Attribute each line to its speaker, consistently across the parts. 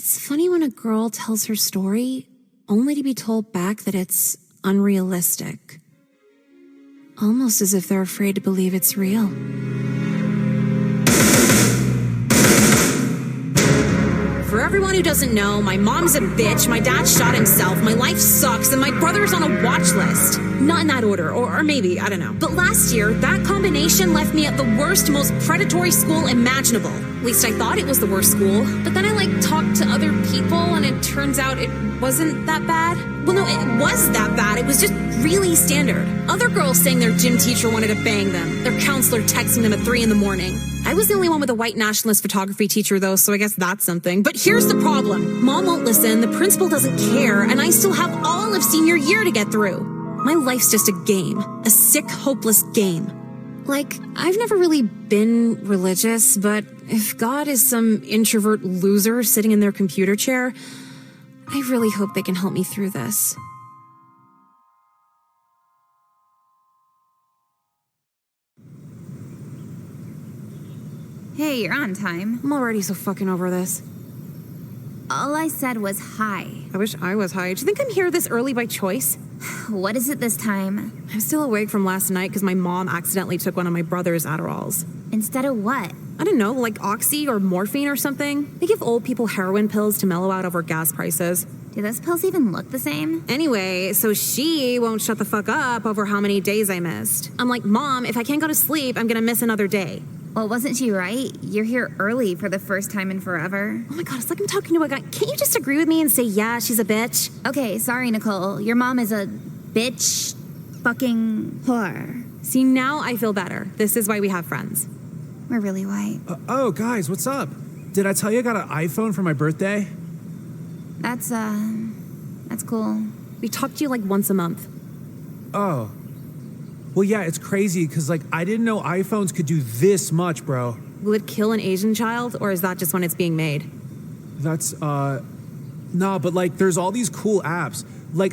Speaker 1: It's funny when a girl tells her story, only to be told back that it's unrealistic. Almost as if they're afraid to believe it's real.
Speaker 2: For everyone who doesn't know, my mom's a bitch, my dad shot himself, my life sucks, and my brother's on a watch list. Not in that order, or maybe, I don't know. But last year, that combination left me at the worst, most predatory school imaginable. At least I thought it was the worst school. But then I, talked to other people, and it turns out it wasn't that bad. Well, no, it was that bad. It was just really standard. Other girls saying their gym teacher wanted to bang them, their counselor texting them at 3 a.m. I was the only one with a white nationalist photography teacher, though, so I guess that's something. But here's the problem. Mom won't listen, the principal doesn't care, and I still have all of senior year to get through. My life's just a game. A sick, hopeless game.
Speaker 1: I've never really been religious, but if God is some introvert loser sitting in their computer chair, I really hope they can help me through this.
Speaker 3: Hey, you're on time.
Speaker 1: I'm already so fucking over this.
Speaker 3: All I said was hi.
Speaker 1: I wish I was high. Do you think I'm here this early by choice?
Speaker 3: What is it this time?
Speaker 1: I'm still awake from last night because my mom accidentally took one of my brother's Adderalls.
Speaker 3: Instead of what?
Speaker 1: I don't know, Oxy or morphine or something. They give old people heroin pills to mellow out over gas prices.
Speaker 3: Do those pills even look the same?
Speaker 1: Anyway, so she won't shut the fuck up over how many days I missed. I'm like, Mom, if I can't go to sleep, I'm gonna miss another day.
Speaker 3: Well, wasn't she right? You're here early for the first time in forever.
Speaker 1: Oh my God, it's like I'm talking to a guy. Can't you just agree with me and say, yeah, she's a bitch?
Speaker 3: Okay, sorry, Nicole. Your mom is a bitch fucking whore.
Speaker 1: See, now I feel better. This is why we have friends.
Speaker 3: We're really white.
Speaker 4: Oh, guys, what's up? Did I tell you I got an iPhone for my birthday?
Speaker 3: That's cool.
Speaker 1: We talk to you once a month.
Speaker 4: Oh. Well, yeah, it's crazy because, I didn't know iPhones could do this much, bro.
Speaker 1: Will it kill an Asian child, or is that just when it's being made?
Speaker 4: That's, no, but, there's all these cool apps.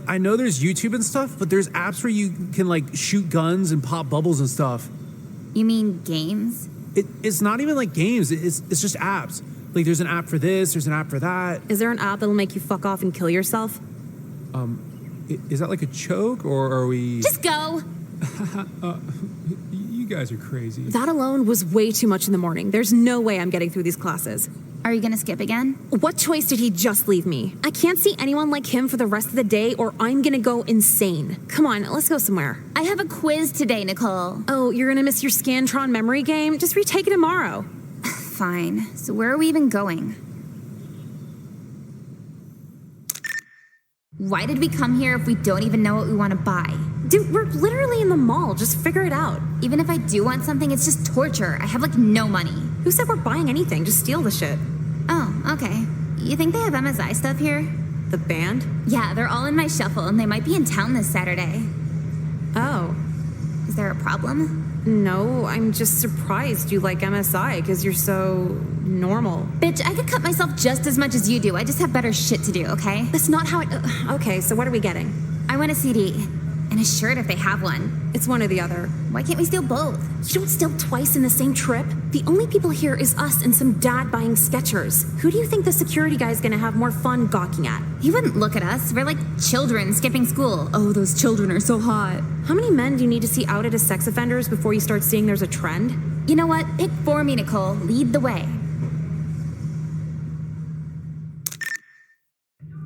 Speaker 4: I know there's YouTube and stuff, but there's apps where you can, shoot guns and pop bubbles and stuff.
Speaker 3: You mean games?
Speaker 4: It's not even games. It's just apps. There's an app for this, there's an app for that.
Speaker 1: Is there an app that'll make you fuck off and kill yourself?
Speaker 4: Is that a joke, or are we...
Speaker 3: Just go!
Speaker 4: You guys are crazy.
Speaker 1: That alone was way too much in the morning. There's no way I'm getting through these classes.
Speaker 3: Are you gonna skip again?
Speaker 1: What choice did he just leave me? I can't see anyone like him for the rest of the day, or I'm gonna go insane. Come on, let's go somewhere.
Speaker 3: I have a quiz today, Nicole.
Speaker 1: Oh, you're gonna miss your Scantron memory game? Just retake it tomorrow.
Speaker 3: Fine. So where are we even going? Why did we come here if we don't even know what we want to buy?
Speaker 1: Dude, we're literally in the mall. Just figure it out.
Speaker 3: Even if I do want something, it's just torture. I have no money.
Speaker 1: Who said we're buying anything? Just steal the shit.
Speaker 3: Oh, okay. You think they have MSI stuff here?
Speaker 1: The band?
Speaker 3: Yeah, they're all in my shuffle, and they might be in town this Saturday.
Speaker 1: Oh.
Speaker 3: Is there a problem?
Speaker 1: No, I'm just surprised you like MSI because you're so normal.
Speaker 3: Bitch, I could cut myself just as much as you do. I just have better shit to do, okay?
Speaker 1: That's not how it... Okay, so what are we getting?
Speaker 3: I want a CD. And a shirt if they have one.
Speaker 1: It's one or the other.
Speaker 3: Why can't we steal both?
Speaker 1: You don't steal twice in the same trip. The only people here is us and some dad buying Skechers. Who do you think the security guy's gonna have more fun gawking at?
Speaker 3: He wouldn't look at us. We're like children skipping school. Oh, those children are so hot.
Speaker 1: How many men do you need to see outed as sex offenders before you start seeing there's a trend?
Speaker 3: You know what? Pick for me, Nicole. Lead the way.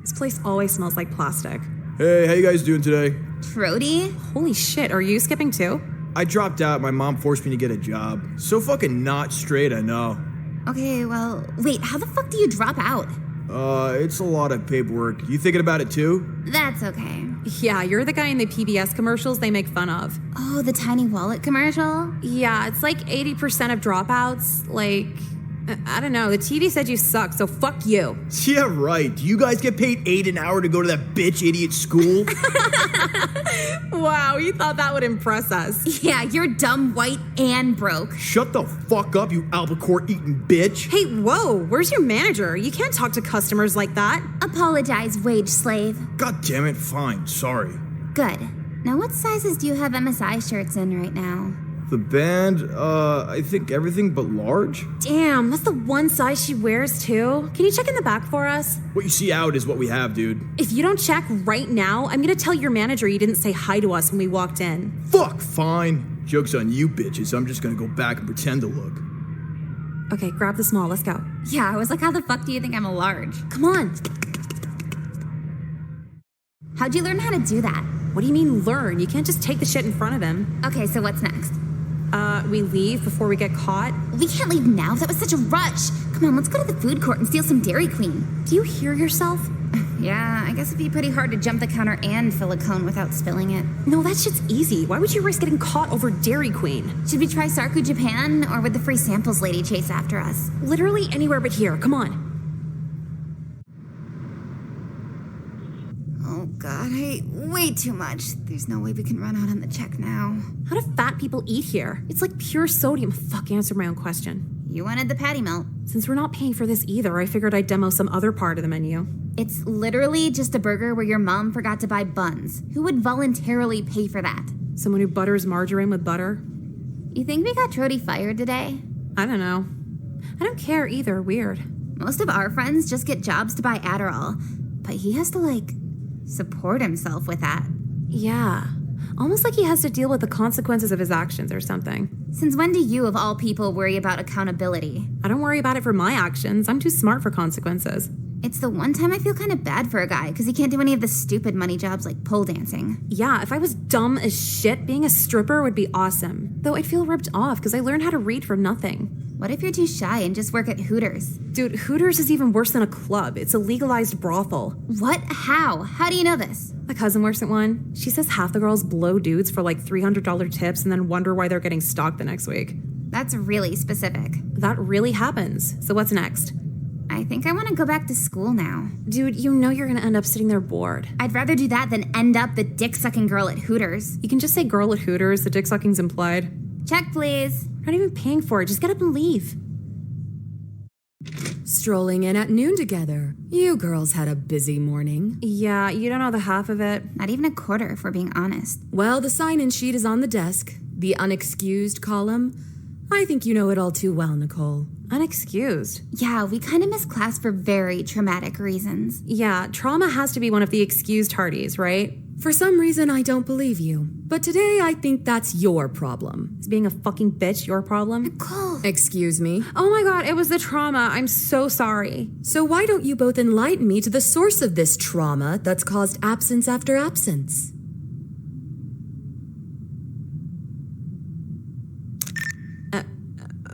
Speaker 1: This place always smells like plastic.
Speaker 5: Hey, how you guys doing today?
Speaker 3: Trody?
Speaker 1: Holy shit, are you skipping too?
Speaker 5: I dropped out. My mom forced me to get a job. So fucking not straight, I know.
Speaker 3: Okay, well, wait, how the fuck do you drop out?
Speaker 5: It's a lot of paperwork. You thinking about it too?
Speaker 3: That's okay.
Speaker 1: Yeah, you're the guy in the PBS commercials they make fun of.
Speaker 3: Oh, the tiny wallet commercial?
Speaker 1: Yeah, it's 80% of dropouts. I don't know, the TV said you suck, so fuck you.
Speaker 5: Yeah, right. Do you guys get paid $8 an hour to go to that bitch idiot school?
Speaker 1: Wow, you thought that would impress us.
Speaker 3: Yeah, you're dumb, white, and broke.
Speaker 5: Shut the fuck up, you albacore-eating bitch.
Speaker 1: Hey, whoa, where's your manager? You can't talk to customers like that.
Speaker 3: Apologize, wage slave.
Speaker 5: God damn it, fine, sorry.
Speaker 3: Good. Now, what sizes do you have MSI shirts in right now?
Speaker 5: The band, I think everything but large.
Speaker 2: Damn, that's the one size she wears too. Can you check in the back for us?
Speaker 5: What you see out is what we have, dude.
Speaker 2: If you don't check right now, I'm gonna tell your manager you didn't say hi to us when we walked in.
Speaker 5: Fuck, fine. Joke's on you bitches. I'm just gonna go back and pretend to look.
Speaker 2: Okay, grab the small, let's go.
Speaker 3: Yeah, I was like, how the fuck do you think I'm a large?
Speaker 2: Come on.
Speaker 3: How'd you learn how to do that?
Speaker 2: What do you mean learn? You can't just take the shit in front of him.
Speaker 3: Okay, so what's next?
Speaker 2: We leave before we get caught.
Speaker 3: We can't leave now. That was such a rush. Come on, let's go to the food court and steal some Dairy Queen.
Speaker 2: Do you hear yourself?
Speaker 3: Yeah, I guess it'd be pretty hard to jump the counter and fill a cone without spilling it.
Speaker 2: No, that shit's easy. Why would you risk getting caught over Dairy Queen?
Speaker 3: Should we try Sarku, Japan, or would the free samples lady chase after us?
Speaker 2: Literally anywhere but here. Come on.
Speaker 3: Oh god, I ate way too much. There's no way we can run out on the check now.
Speaker 2: How do fat people eat here? It's like pure sodium. Fuck, answer my own question.
Speaker 3: You wanted the patty melt.
Speaker 2: Since we're not paying for this either, I figured I'd demo some other part of the menu.
Speaker 3: It's literally just a burger where your mom forgot to buy buns. Who would voluntarily pay for that?
Speaker 2: Someone who butters margarine with butter?
Speaker 3: You think we got Trody fired today?
Speaker 2: I don't know. I don't care either. Weird.
Speaker 3: Most of our friends just get jobs to buy Adderall, but he has to, support himself with that.
Speaker 2: Yeah. Almost like he has to deal with the consequences of his actions or something.
Speaker 3: Since when do you, of all people, worry about accountability?
Speaker 2: I don't worry about it for my actions. I'm too smart for consequences.
Speaker 3: It's the one time I feel kind of bad for a guy because he can't do any of the stupid money jobs like pole dancing.
Speaker 2: Yeah, if I was dumb as shit, being a stripper would be awesome. Though I'd feel ripped off because I learned how to read for nothing.
Speaker 3: What if you're too shy and just work at Hooters?
Speaker 2: Dude, Hooters is even worse than a club. It's a legalized brothel.
Speaker 3: What? How? How do you know this?
Speaker 2: My cousin works at one. She says half the girls blow dudes for $300 tips and then wonder why they're getting stalked the next week.
Speaker 3: That's really specific.
Speaker 2: That really happens. So what's next?
Speaker 3: I think I want to go back to school now.
Speaker 2: Dude, you know you're gonna end up sitting there bored.
Speaker 3: I'd rather do that than end up the dick-sucking girl at Hooters.
Speaker 2: You can just say girl at Hooters. The dick sucking's implied.
Speaker 3: Check, please.
Speaker 2: We're not even paying for it. Just get up and leave.
Speaker 6: Strolling in at noon together. You girls had a busy morning.
Speaker 2: Yeah, you don't know the half of it.
Speaker 3: Not even a quarter, if we're being honest.
Speaker 6: Well, the sign-in sheet is on the desk. The unexcused column. I think you know it all too well, Nicole.
Speaker 2: Unexcused?
Speaker 3: Yeah, we kind of missed class for very traumatic reasons.
Speaker 2: Yeah, trauma has to be one of the excused hardies, right?
Speaker 6: For some reason, I don't believe you. But today, I think that's your problem.
Speaker 2: Is being a fucking bitch your problem?
Speaker 3: Nicole!
Speaker 6: Excuse me?
Speaker 2: Oh my god, it was the trauma. I'm so sorry.
Speaker 6: So why don't you both enlighten me to the source of this trauma that's caused absence after absence?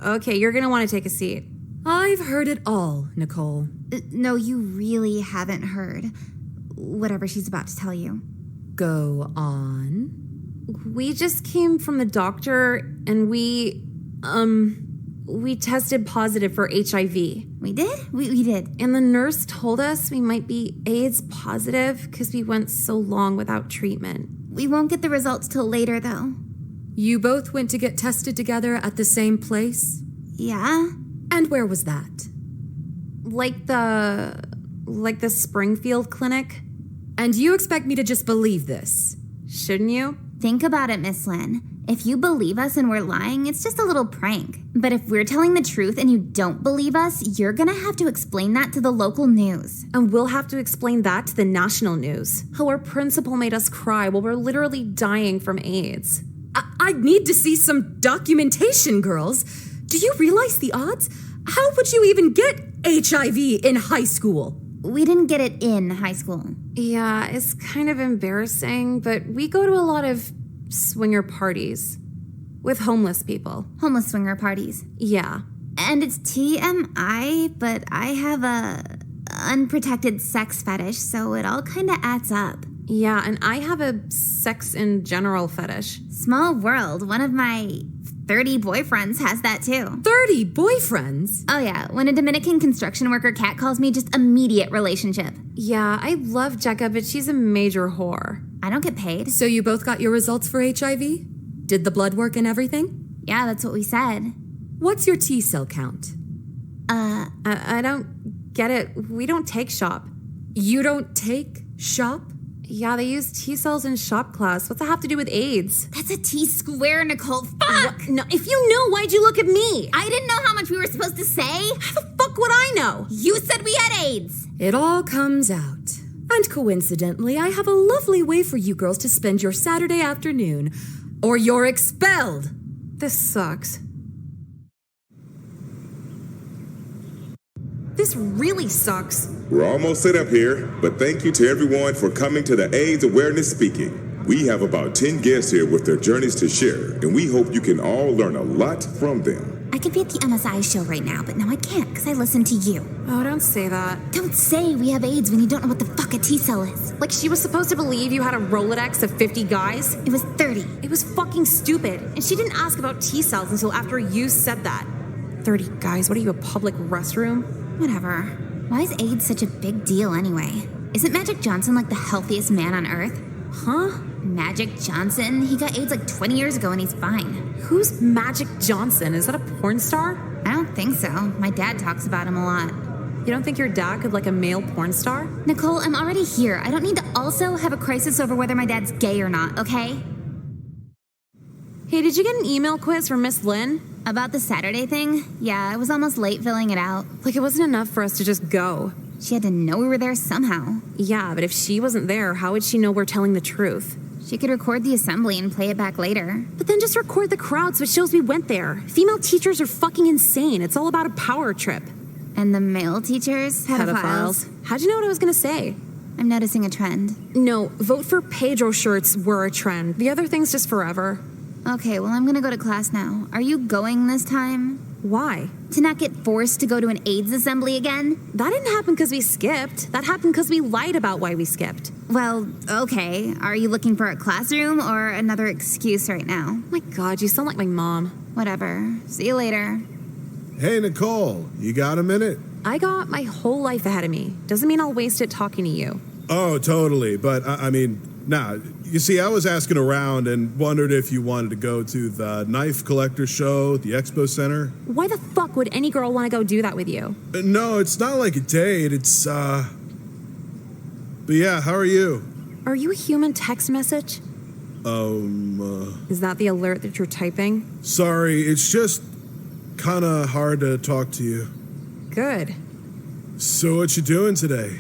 Speaker 2: Okay, you're gonna want to take a seat.
Speaker 6: I've heard it all, Nicole.
Speaker 3: No, you really haven't heard. Whatever she's about to tell you.
Speaker 6: Go on.
Speaker 2: We just came from the doctor and we tested positive for HIV.
Speaker 3: We did? We did.
Speaker 2: And the nurse told us we might be AIDS positive because we went so long without treatment.
Speaker 3: We won't get the results till later, though.
Speaker 6: You both went to get tested together at the same place?
Speaker 3: Yeah?
Speaker 6: And where was that?
Speaker 2: Like the Springfield clinic.
Speaker 6: And you expect me to just believe this?
Speaker 2: Shouldn't you?
Speaker 3: Think about it, Miss Lynn. If you believe us and we're lying, it's just a little prank. But if we're telling the truth and you don't believe us, you're gonna have to explain that to the local news.
Speaker 2: And we'll have to explain that to the national news. How our principal made us cry while we're literally dying from AIDS.
Speaker 6: I need to see some documentation, girls. Do you realize the odds? How would you even get HIV in high school?
Speaker 3: We didn't get it in high school.
Speaker 2: Yeah, it's kind of embarrassing, but we go to a lot of swinger parties with homeless people.
Speaker 3: Homeless swinger parties.
Speaker 2: Yeah.
Speaker 3: And it's TMI, but I have a unprotected sex fetish, so it all kind of adds up.
Speaker 2: Yeah, and I have a sex in general fetish.
Speaker 3: Small world. One of my 30 boyfriends has that too.
Speaker 6: 30 boyfriends?
Speaker 3: Oh yeah, when a Dominican construction worker catcalls me, just immediate relationship.
Speaker 2: Yeah, I love Jecka, but she's a major whore.
Speaker 3: I don't get paid.
Speaker 6: So you both got your results for HIV? Did the blood work and everything?
Speaker 3: Yeah, that's what we said.
Speaker 6: What's your T-cell count?
Speaker 2: I don't get it. We don't take shop.
Speaker 6: You don't take shop?
Speaker 1: Yeah, they use T-cells in shop class. What's that have to do with AIDS?
Speaker 3: That's a T-square, Nicole. Fuck!
Speaker 1: What? No, if you knew, why'd you look at me?
Speaker 3: I didn't know how much we were supposed to say.
Speaker 1: How the fuck would I know?
Speaker 3: You said we had AIDS.
Speaker 6: It all comes out. And coincidentally, I have a lovely way for you girls to spend your Saturday afternoon. Or you're expelled.
Speaker 1: This sucks. This really sucks.
Speaker 7: We're almost set up here, but thank you to everyone for coming to the AIDS Awareness Speaking. We have about 10 guests here with their journeys to share, and we hope you can all learn a lot from them.
Speaker 3: I could be at the MSI show right now, but now I can't because I listen to you.
Speaker 1: Oh, don't say that.
Speaker 3: Don't say we have AIDS when you don't know what the fuck a T-cell is.
Speaker 1: Like she was supposed to believe you had a Rolodex of 50 guys?
Speaker 3: It was 30.
Speaker 1: It was fucking stupid. And she didn't ask about T-cells until after you said that. 30 guys, what are you, a public restroom?
Speaker 3: Whatever. Why is AIDS such a big deal anyway? Isn't Magic Johnson like the healthiest man on earth?
Speaker 1: Huh?
Speaker 3: Magic Johnson? He got AIDS like 20 years ago and he's fine.
Speaker 1: Who's Magic Johnson? Is that a porn star?
Speaker 3: I don't think so. My dad talks about him a lot.
Speaker 1: You don't think your dad could like a male porn star?
Speaker 3: Nicole, I'm already here. I don't need to also have a crisis over whether my dad's gay or not, okay?
Speaker 1: Hey, did you get an email quiz from Miss Lynn?
Speaker 3: About the Saturday thing? Yeah, I was almost late filling it out.
Speaker 1: Like it wasn't enough for us to just go.
Speaker 3: She had to know we were there somehow.
Speaker 1: Yeah, but if she wasn't there, how would she know we're telling the truth?
Speaker 3: She could record the assembly and play it back later.
Speaker 1: But then just record the crowd so it shows we went there. Female teachers are fucking insane. It's all about a power trip.
Speaker 3: And the male teachers? Pedophiles.
Speaker 1: How'd you know what I was gonna say?
Speaker 3: I'm noticing a trend.
Speaker 1: No, vote for Pedro shirts were a trend. The other thing's just forever.
Speaker 3: Okay, well, I'm gonna go to class now. Are you going this time?
Speaker 1: Why?
Speaker 3: To not get forced to go to an AIDS assembly again?
Speaker 1: That didn't happen because we skipped. That happened because we lied about why we skipped.
Speaker 3: Well, okay. Are you looking for a classroom or another excuse right now?
Speaker 1: My God, you sound like my mom.
Speaker 3: Whatever. See you later.
Speaker 8: Hey, Nicole, you got a minute?
Speaker 1: I got my whole life ahead of me. Doesn't mean I'll waste it talking to you.
Speaker 8: Oh, totally. But, I mean, nah. You see, I was asking around and wondered if you wanted to go to the Knife Collector Show at the Expo Center.
Speaker 1: Why the fuck would any girl want to go do that with you?
Speaker 8: No, it's not like a date. It's, But yeah, how are you?
Speaker 1: Are you a human text message? Is that the alert that you're typing?
Speaker 8: Sorry, it's just kind of hard to talk to you.
Speaker 1: Good.
Speaker 8: So what you doing today?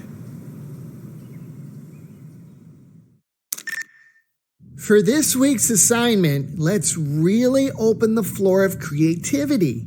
Speaker 9: For this week's assignment, let's really open the floor of creativity.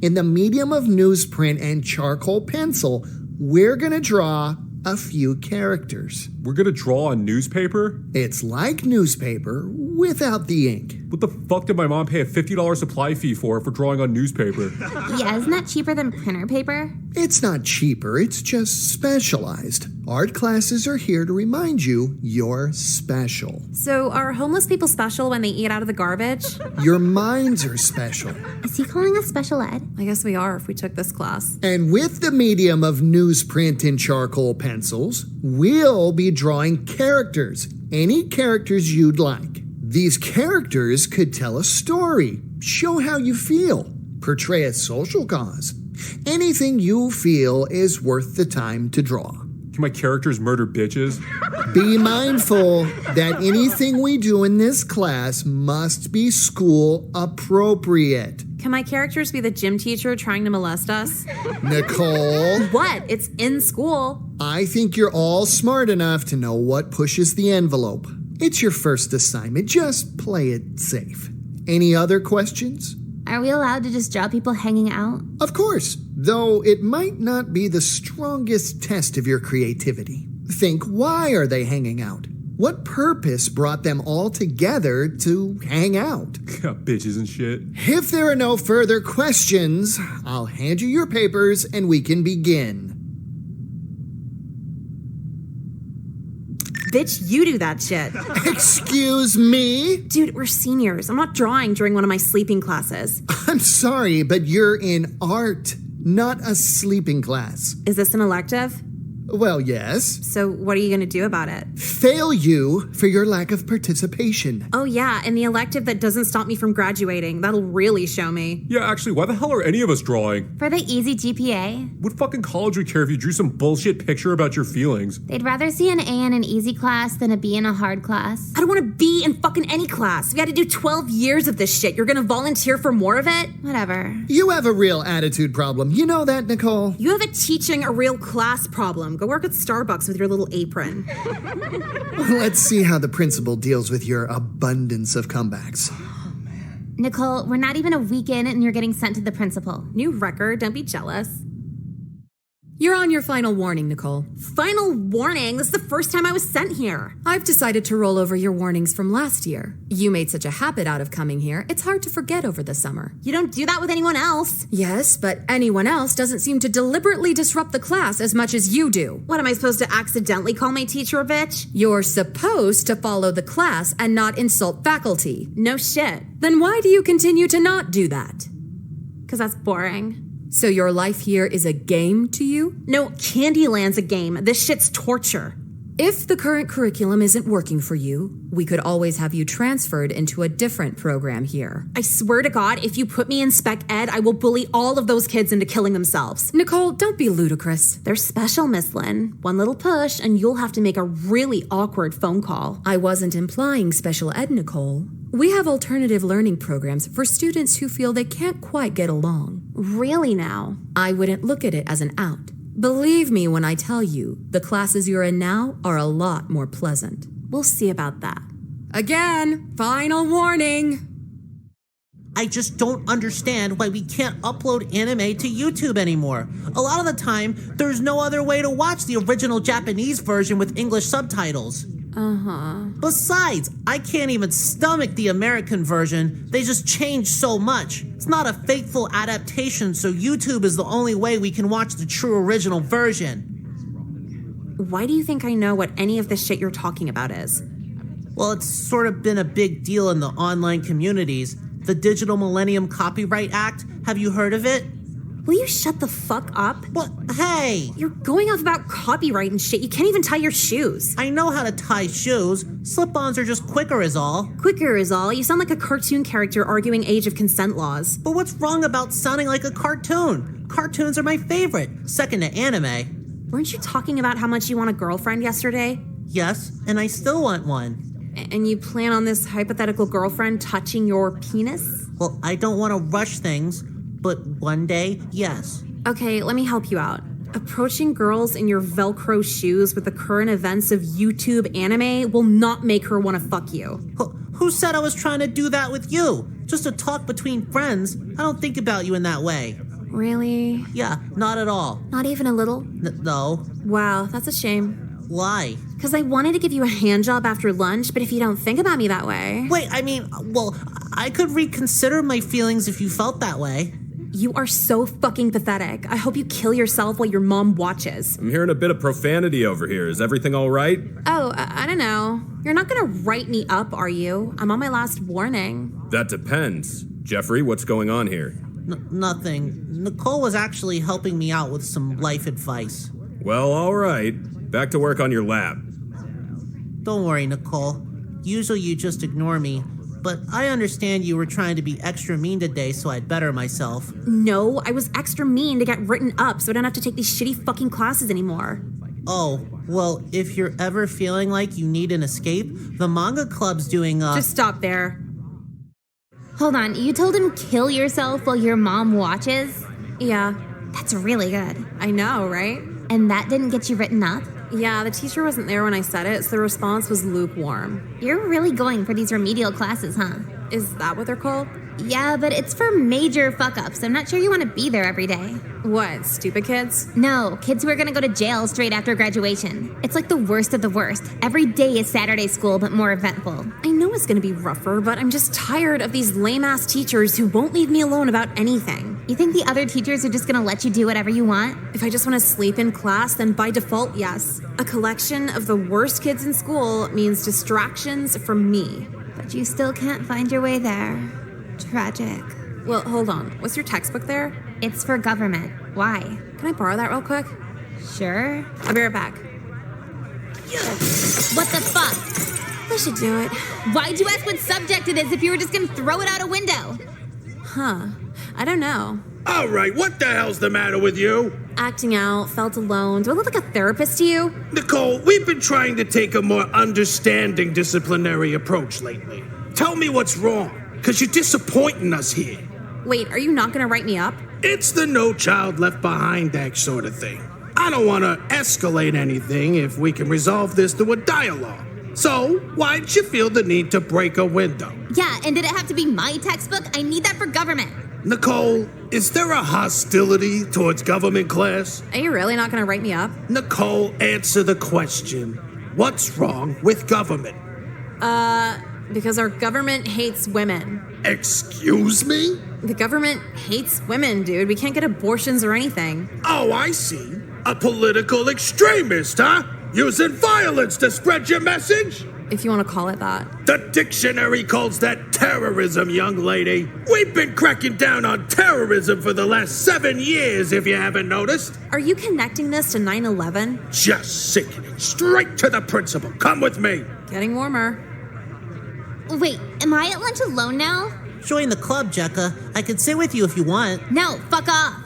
Speaker 9: In the medium of newsprint and charcoal pencil, we're going to draw a few characters.
Speaker 10: We're gonna draw on newspaper?
Speaker 9: It's like newspaper without the ink.
Speaker 10: What the fuck did my mom pay a $50 supply fee for drawing on newspaper?
Speaker 3: Yeah, isn't that cheaper than printer paper?
Speaker 9: It's not cheaper, it's just specialized. Art classes are here to remind you you're special.
Speaker 1: So are homeless people special when they eat out of the garbage?
Speaker 9: Your minds are special.
Speaker 3: Is he calling us special ed?
Speaker 1: I guess we are if we took this class.
Speaker 9: And with the medium of newsprint and charcoal pencils, we'll be drawing characters. Any characters you'd like. These characters could tell a story, show how you feel, portray a social cause. Anything you feel is worth the time to draw.
Speaker 10: Can my characters murder bitches?
Speaker 9: Be mindful that anything we do in this class must be school appropriate.
Speaker 1: Can my characters be the gym teacher trying to molest us?
Speaker 9: Nicole.
Speaker 1: What? It's in school.
Speaker 9: I think you're all smart enough to know what pushes the envelope. It's your first assignment. Just play it safe. Any other questions?
Speaker 3: Are we allowed to just draw people hanging out?
Speaker 9: Of course, though it might not be the strongest test of your creativity. Think, why are they hanging out? What purpose brought them all together to hang out?
Speaker 10: Bitches and shit.
Speaker 9: If there are no further questions, I'll hand you your papers and we can begin.
Speaker 1: Bitch, you do that shit.
Speaker 9: Excuse me?
Speaker 1: Dude, we're seniors. I'm not drawing during one of my sleeping classes.
Speaker 9: I'm sorry, but you're in art, not a sleeping class.
Speaker 1: Is this an elective?
Speaker 9: Well, yes.
Speaker 1: So what are you going to do about it?
Speaker 9: Fail you for your lack of participation.
Speaker 1: Oh yeah, and the elective that doesn't stop me from graduating. That'll really show me.
Speaker 10: Yeah, actually, why the hell are any of us drawing?
Speaker 3: For the easy GPA.
Speaker 10: What fucking college would care if you drew some bullshit picture about your feelings?
Speaker 3: They'd rather see an A in an easy class than a B in a hard class.
Speaker 2: I don't want to be in fucking any class. We had to do 12 years of this shit. You're gonna volunteer for more of it?
Speaker 3: Whatever.
Speaker 9: You have a real attitude problem. You know that, Nicole?
Speaker 2: You have a teaching a real class problem. Go work at Starbucks with your little apron.
Speaker 9: Let's see how the principal deals with your abundance of comebacks.
Speaker 3: Nicole, we're not even a week in and you're getting sent to the principal.
Speaker 1: New record, don't be jealous.
Speaker 6: You're on your final warning, Nicole.
Speaker 2: Final warning? This is the first time I was sent here.
Speaker 6: I've decided to roll over your warnings from last year. You made such a habit out of coming here, it's hard to forget over the summer.
Speaker 2: You don't do that with anyone else.
Speaker 6: Yes, but anyone else doesn't seem to deliberately disrupt the class as much as you do.
Speaker 2: What, am I supposed to accidentally call my teacher a bitch?
Speaker 6: You're supposed to follow the class and not insult faculty.
Speaker 2: No shit.
Speaker 6: Then why do you continue to not do that?
Speaker 1: Because that's boring.
Speaker 6: So your life here is a game to you?
Speaker 2: No, Candyland's a game. This shit's torture.
Speaker 6: If the current curriculum isn't working for you, we could always have you transferred into a different program here.
Speaker 2: I swear to God, if you put me in spec ed, I will bully all of those kids into killing themselves.
Speaker 6: Nicole, don't be ludicrous.
Speaker 2: They're special, Miss Lynn. One little push, and you'll have to make a really awkward phone call.
Speaker 6: I wasn't implying special ed, Nicole. We have alternative learning programs for students who feel they can't quite get along.
Speaker 2: Really now?
Speaker 6: I wouldn't look at it as an out. Believe me when I tell you, the classes you're in now are a lot more pleasant.
Speaker 2: We'll see about that.
Speaker 6: Again, final warning.
Speaker 11: I just don't understand why we can't upload anime to YouTube anymore. A lot of the time, there's no other way to watch the original Japanese version with English subtitles. Besides, I can't even stomach the American version. They just changed so much. It's not a faithful adaptation, so YouTube is the only way we can watch the true original version.
Speaker 2: Why do you think I know what any of this shit you're talking about is?
Speaker 11: Well, it's sort of been a big deal in the online communities. The Digital Millennium Copyright Act, have you heard of it?
Speaker 2: Will you shut the fuck up?
Speaker 11: What? Hey!
Speaker 2: You're going off about copyright and shit. You can't even tie your shoes.
Speaker 11: I know how to tie shoes. Slip-ons are just quicker is all.
Speaker 2: Quicker is all. You sound like a cartoon character arguing age of consent laws.
Speaker 11: But what's wrong about sounding like a cartoon? Cartoons are my favorite, second to anime.
Speaker 2: Weren't you talking about how much you want a girlfriend yesterday?
Speaker 11: Yes, and I still want one.
Speaker 2: And you plan on this hypothetical girlfriend touching your penis?
Speaker 11: Well, I don't want to rush things, but one day, yes.
Speaker 2: Okay, let me help you out. Approaching girls in your Velcro shoes with the current events of YouTube anime will not make her want to fuck you.
Speaker 11: Who said I was trying to do that with you? Just a talk between friends. I don't think about you in that way.
Speaker 2: Really?
Speaker 11: Yeah, not at all.
Speaker 2: Not even a little?
Speaker 11: No.
Speaker 2: Wow, that's a shame.
Speaker 11: Why?
Speaker 2: Because I wanted to give you a hand job after lunch, but if you don't think about me that way...
Speaker 11: Wait, I mean, well, I could reconsider my feelings if you felt that way.
Speaker 2: You are so fucking pathetic. I hope you kill yourself while your mom watches.
Speaker 10: I'm hearing a bit of profanity over here. Is everything all right?
Speaker 2: Oh, I don't know. You're not gonna write me up, are you? I'm on my last warning.
Speaker 10: That depends. Jeffrey, what's going on here?
Speaker 11: Nothing. Nicole was actually helping me out with some life advice.
Speaker 10: Well, all right. Back to work on your lab.
Speaker 11: Don't worry, Nicole. Usually you just ignore me, but I understand you were trying to be extra mean today, so I'd better myself.
Speaker 2: No, I was extra mean to get written up so I don't have to take these shitty fucking classes anymore.
Speaker 11: Oh, well, if you're ever feeling like you need an escape, the manga club's doing
Speaker 2: Just stop there.
Speaker 3: Hold on, you told him kill yourself while your mom watches?
Speaker 2: Yeah.
Speaker 3: That's really good.
Speaker 2: I know, right?
Speaker 3: And that didn't get you written up?
Speaker 2: Yeah, the teacher wasn't there when I said it, so the response was lukewarm.
Speaker 3: You're really going for these remedial classes, huh?
Speaker 2: Is that what they're called?
Speaker 3: Yeah, but it's for major fuck-ups. I'm not sure you want to be there every day.
Speaker 2: What, stupid kids?
Speaker 3: No, kids who are gonna go to jail straight after graduation. It's like the worst of the worst. Every day is Saturday school, but more eventful.
Speaker 2: I know it's gonna be rougher, but I'm just tired of these lame-ass teachers who won't leave me alone about anything.
Speaker 3: You think the other teachers are just gonna let you do whatever you want?
Speaker 2: If I just want to sleep in class, then by default, yes. A collection of the worst kids in school means distractions from me.
Speaker 3: But you still can't find your way there. Tragic.
Speaker 2: Well, hold on. What's your textbook there?
Speaker 3: It's for government. Why?
Speaker 2: Can I borrow that real quick?
Speaker 3: Sure.
Speaker 1: I'll be right back.
Speaker 3: What the fuck?
Speaker 1: I should do it.
Speaker 3: Why'd you ask what subject it is if you were just gonna throw it out a window?
Speaker 1: Huh. I don't know.
Speaker 12: All right, what the hell's the matter with you?
Speaker 1: Acting out, felt alone. Do I look like a therapist to you?
Speaker 12: Nicole, we've been trying to take a more understanding disciplinary approach lately. Tell me what's wrong, because you're disappointing us here.
Speaker 1: Wait, are you not gonna write me up?
Speaker 12: It's the no child left behind act sort of thing. I don't want to escalate anything if we can resolve this through a dialogue. So, why'd you feel the need to break a window?
Speaker 3: Yeah, and did it have to be my textbook? I need that for government.
Speaker 12: Nicole, is there a hostility towards government class?
Speaker 1: Are you really not gonna write me up?
Speaker 12: Nicole, answer the question. What's wrong with government?
Speaker 1: Because our government hates women.
Speaker 12: Excuse me?
Speaker 1: The government hates women, dude. We can't get abortions or anything.
Speaker 12: Oh, I see. A political extremist, huh? Using violence to spread your message?
Speaker 1: If you want to call it that.
Speaker 12: The dictionary calls that terrorism, young lady. We've been cracking down on terrorism for the last 7 years, if you haven't noticed.
Speaker 1: Are you connecting this to 9/11?
Speaker 12: Just sickening. Straight to the principal. Come with me.
Speaker 1: Getting warmer.
Speaker 3: Wait, am I at lunch alone now?
Speaker 11: Join the club, Jecka. I could sit with you if you want.
Speaker 3: No, fuck off.